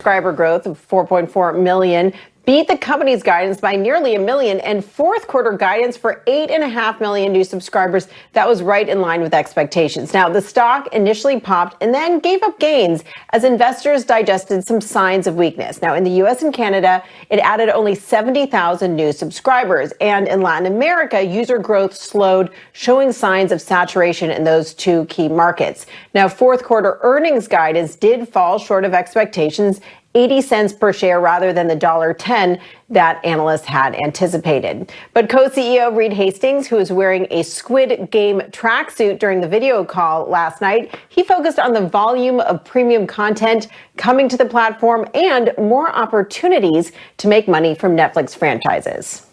Subscriber growth of 4.4 million beat the company's guidance by nearly a million, and fourth quarter guidance for 8.5 million new subscribers. That was right in line with expectations. Now, the stock initially popped and then gave up gains as investors digested some signs of weakness. Now, in the U.S. and Canada, it added only 70,000 new subscribers. And in Latin America, user growth slowed, showing signs of saturation in those two key markets. Now, fourth quarter earnings guidance did fall short of expectations, 80 cents per share rather than the $1.10 that analysts had anticipated. But co-CEO Reed Hastings, who was wearing a Squid Game tracksuit during the video call last night, he focused on the volume of premium content coming to the platform and more opportunities to make money from Netflix franchises.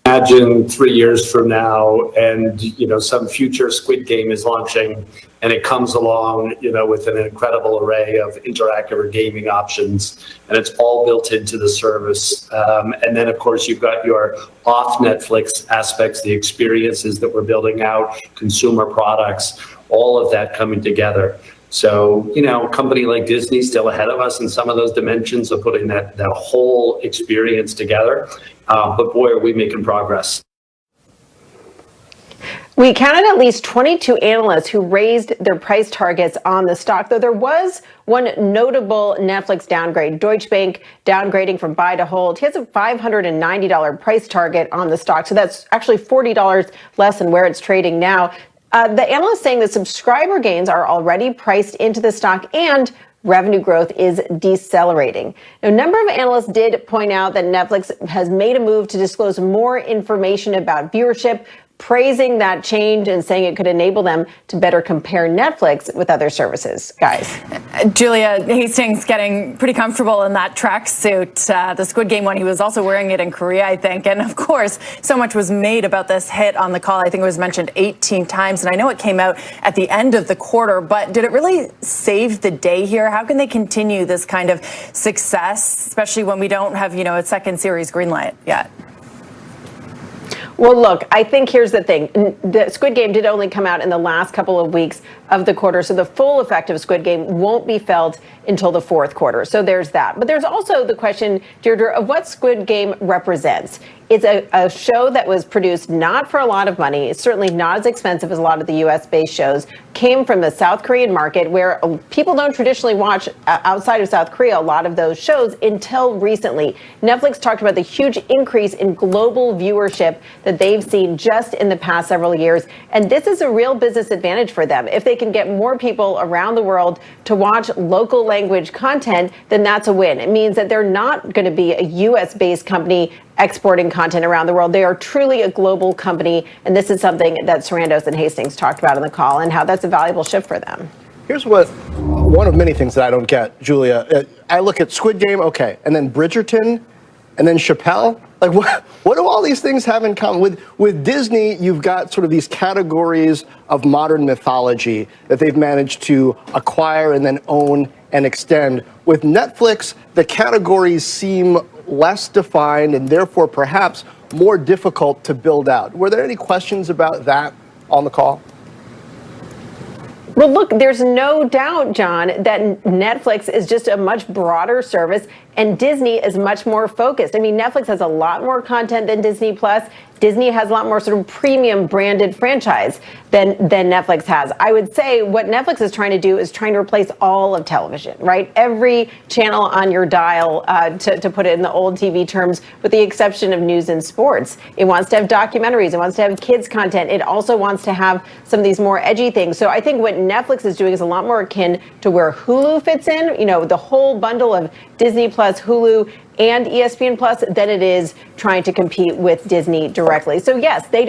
Imagine 3 years from now and, some future Squid Game is launching and it comes along, with an incredible array of interactive or gaming options, and it's all built into the service. And then, of course, you've got your off Netflix aspects, the experiences that we're building out, consumer products, all of that coming together. So, a company like Disney still ahead of us in some of those dimensions of putting that whole experience together. But boy, are we making progress. We counted at least 22 analysts who raised their price targets on the stock, though there was one notable Netflix downgrade. Deutsche Bank downgrading from buy to hold. He has a $590 price target on the stock, so that's actually $40 less than where it's trading now. The analyst saying that subscriber gains are already priced into the stock and revenue growth is decelerating. Now, a number of analysts did point out that Netflix has made a move to disclose more information about viewership, praising that change and saying it could enable them to better compare Netflix with other services. Guys. Julia, Hastings getting pretty comfortable in that tracksuit. The Squid Game one, he was also wearing it in Korea, I think. And of course, so much was made about this hit on the call. I think it was mentioned 18 times. And I know it came out at the end of the quarter, but did it really save the day here? How can they continue this kind of success, especially when we don't have, a second series greenlight yet? Well, look, I think here's the thing. The Squid Game did only come out in the last couple of weeks of the quarter, so the full effect of Squid Game won't be felt until the fourth quarter. So there's that. But there's also the question, Deirdre, of what Squid Game represents. It's a show that was produced not for a lot of money. It's certainly not as expensive as a lot of the U.S.-based shows. Came from the South Korean market, where people don't traditionally watch outside of South Korea a lot of those shows until recently. Netflix talked about the huge increase in global viewership that they've seen just in the past several years. And this is a real business advantage for them. If they can get more people around the world to watch local language content, then that's a win. It means that they're not going to be a U.S.-based company exporting content around the world. They are truly a global company, and this is something that Sarandos and Hastings talked about in the call and how that's a valuable shift for them. Here's one of many things that I don't get, Julia. I look at Squid Game, okay, and then Bridgerton, and then Chappelle. Like, what do all these things have in common? With Disney, you've got sort of these categories of modern mythology that they've managed to acquire and then own and extend. With Netflix, the categories seem less defined and therefore perhaps more difficult to build out. Were there any questions about that on the call? Well, look, there's no doubt, John, that Netflix is just a much broader service and Disney is much more focused. I mean, Netflix has a lot more content than Disney Plus. Disney has a lot more sort of premium branded franchise than Netflix has. I would say what Netflix is trying to do is trying to replace all of television, right? Every channel on your dial, to put it in the old TV terms, with the exception of news and sports. It wants to have documentaries. It wants to have kids content. It also wants to have some of these more edgy things. So I think what Netflix is doing is a lot more akin to where Hulu fits in, the whole bundle of Disney Plus, Hulu, and ESPN Plus than it is trying to compete with Disney directly. So yes, they're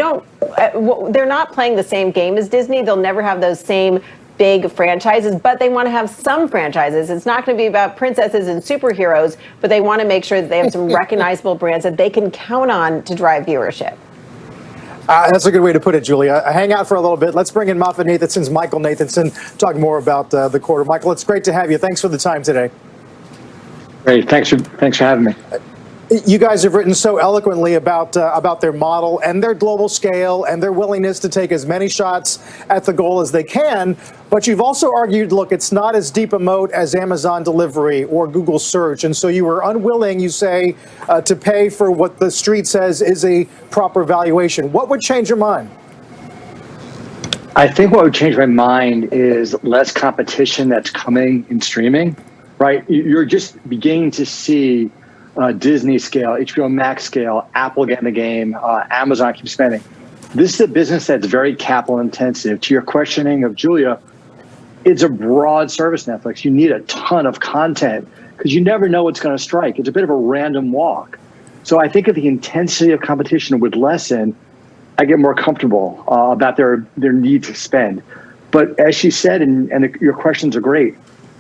not playing the same game as Disney. They'll never have those same big franchises, but they want to have some franchises. It's not going to be about princesses and superheroes, but they want to make sure that they have some recognizable brands that they can count on to drive viewership. That's a good way to put it, Julia. Hang out for a little bit. Let's bring in MoffettNathanson's Michael Nathanson, talk more about the quarter. Michael, it's great to have you. Thanks for the time today. Great. Thanks for having me. You guys have written so eloquently about their model and their global scale and their willingness to take as many shots at the goal as they can. But you've also argued, look, it's not as deep a moat as Amazon delivery or Google search. And so you were unwilling, you say, to pay for what the street says is a proper valuation. What would change your mind? I think what would change my mind is less competition that's coming in streaming, right? You're just beginning to see Disney scale, HBO Max scale, Apple get in the game, Amazon keeps spending. This is a business that's very capital intensive. To your questioning of Julia, it's a broad service, Netflix. You need a ton of content because you never know what's going to strike. It's a bit of a random walk. So I think if the intensity of competition would lessen, I get more comfortable about their need to spend. But as she said, and your questions are great,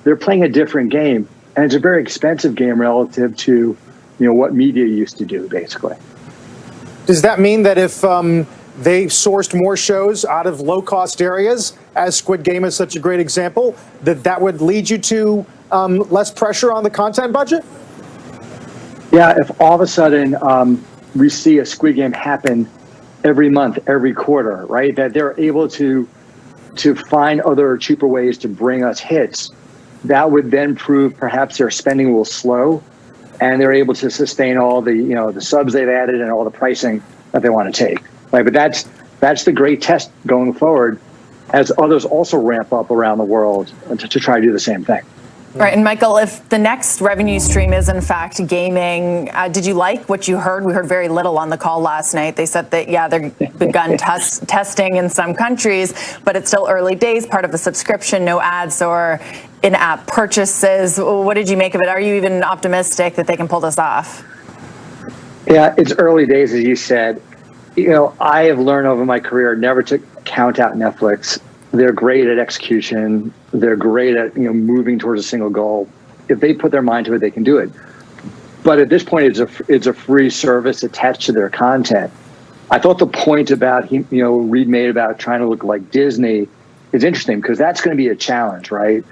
they're playing a different game, and it's a very expensive game relative to what media used to do, basically. Does that mean that if they sourced more shows out of low-cost areas, as Squid Game is such a great example, that would lead you to less pressure on the content budget? Yeah, if all of a sudden we see a Squid Game happen every month, every quarter, right? That they're able to find other cheaper ways to bring us hits. That would then prove perhaps their spending will slow, and they're able to sustain all the the subs they've added and all the pricing that they want to take. Right, but that's the great test going forward, as others also ramp up around the world to try to do the same thing. Right, and Michael, if the next revenue stream is in fact gaming, did you like what you heard? We heard very little on the call last night. They said that, yeah, they're begun testing in some countries, but it's still early days, part of the subscription, no ads or in-app purchases. What did you make of it? Are you even optimistic that they can pull this off? Yeah, it's early days, as you said. I have learned over my career never to count out Netflix. They're great at execution. They're great at moving towards a single goal. If they put their mind to it, they can do it. But at this point, it's a free service attached to their content. I thought the point about Reed made about trying to look like Disney is interesting because that's going to be a challenge, right?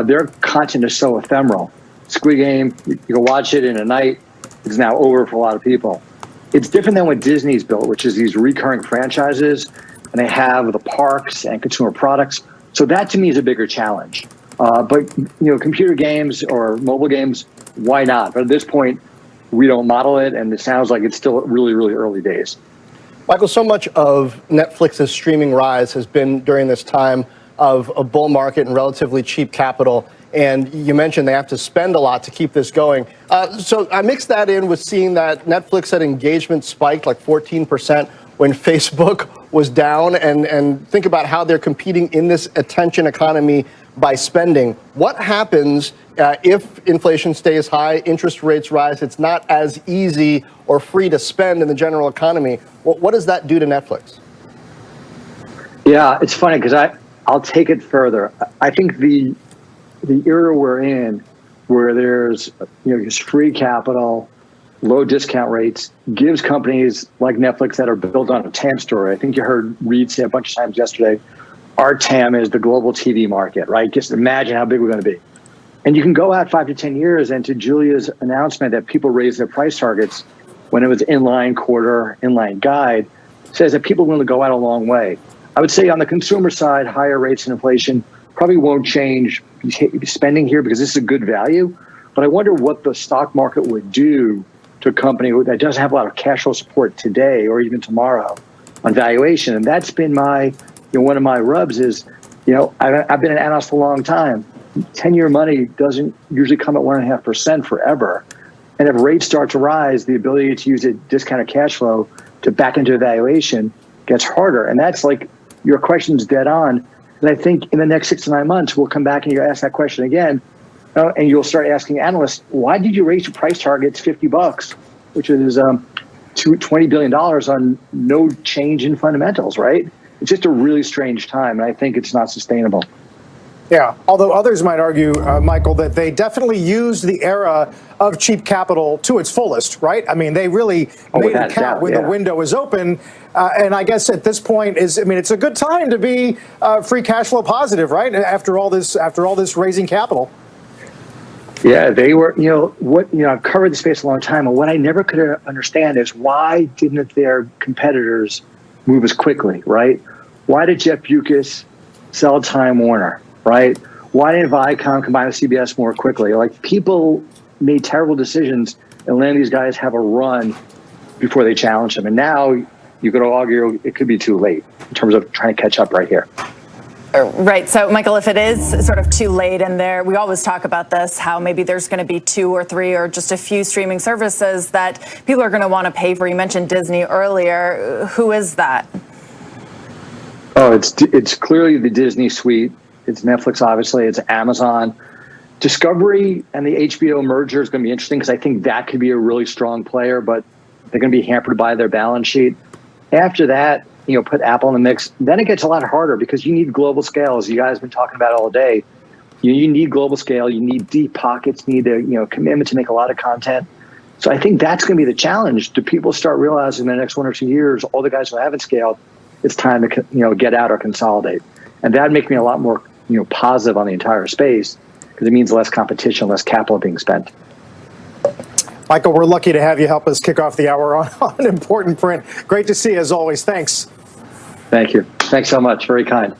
Their content is so ephemeral. Squid Game, you can watch it in a night. It's now over for a lot of people. It's different than what Disney's built, which is these recurring franchises, and they have the parks and consumer products. So that to me is a bigger challenge. But computer games or mobile games, why not? But at this point, we don't model it, and it sounds like it's still really, really early days. Michael, so much of Netflix's streaming rise has been during this time of a bull market and relatively cheap capital. And you mentioned they have to spend a lot to keep this going. So I mixed that in with seeing that Netflix said engagement spiked like 14% when Facebook was down. And think about how they're competing in this attention economy by spending. What happens if inflation stays high, interest rates rise, it's not as easy or free to spend in the general economy? What does that do to Netflix? Yeah, it's funny because I'll take it further. I think the era we're in, where there's just free capital, low discount rates, gives companies like Netflix that are built on a TAM story. I think you heard Reed say a bunch of times yesterday, our TAM is the global TV market, right? Just imagine how big we're going to be. And you can go out 5 to 10 years, and to Julia's announcement that people raise their price targets when it was inline quarter, inline guide, says that people are willing to go out a long way. I would say on the consumer side, higher rates and inflation probably won't change spending here because this is a good value. But I wonder what the stock market would do to a company that doesn't have a lot of cash flow support today or even tomorrow on valuation. And that's been my, one of my rubs is, I've been an analyst for a long time. 10-year money doesn't usually come at 1.5% forever. And if rates start to rise, the ability to use a discounted cash flow to back into a valuation gets harder. And that's like your question's dead on. And I think in the next 6 to 9 months, we'll come back and you ask that question again. And you'll start asking analysts, why did you raise your price targets $50, which is $20 billion on no change in fundamentals, right? It's just a really strange time. And I think it's not sustainable. Yeah, although others might argue, Michael, that they definitely used the era of cheap capital to its fullest, right? I mean, they really made it count when the window was open. And I guess at this point it's a good time to be free cash flow positive, right? After all this raising capital. Yeah, they were, I've covered the space a long time, and what I never could understand is why didn't their competitors move as quickly, right? Why did Jeff Bewkes sell Time Warner, right? Why didn't Viacom combine with CBS more quickly? Like, people made terrible decisions and letting these guys have a run before they challenged them. And now you could argue it could be too late in terms of trying to catch up right here. Right. So, Michael, if it is sort of too late in there, we always talk about this, how maybe there's going to be 2 or 3 or just a few streaming services that people are going to want to pay for. You mentioned Disney earlier. Who is that? Oh, it's clearly the Disney suite. It's Netflix, obviously. It's Amazon. Discovery and the HBO merger is going to be interesting because I think that could be a really strong player, but they're going to be hampered by their balance sheet. After that, put Apple in the mix. Then it gets a lot harder because you need global scale, as you guys have been talking about all day. You need global scale. You need deep pockets. You need a commitment to make a lot of content. So I think that's going to be the challenge. Do people start realizing in the next 1 or 2 years, all the guys who haven't scaled, it's time to get out or consolidate? And that makes me a lot more positive on the entire space because it means less competition, less capital being spent. Michael, we're lucky to have you help us kick off the hour on Important Print. Great to see you as always. Thanks. Thank you. Thanks so much. Very kind.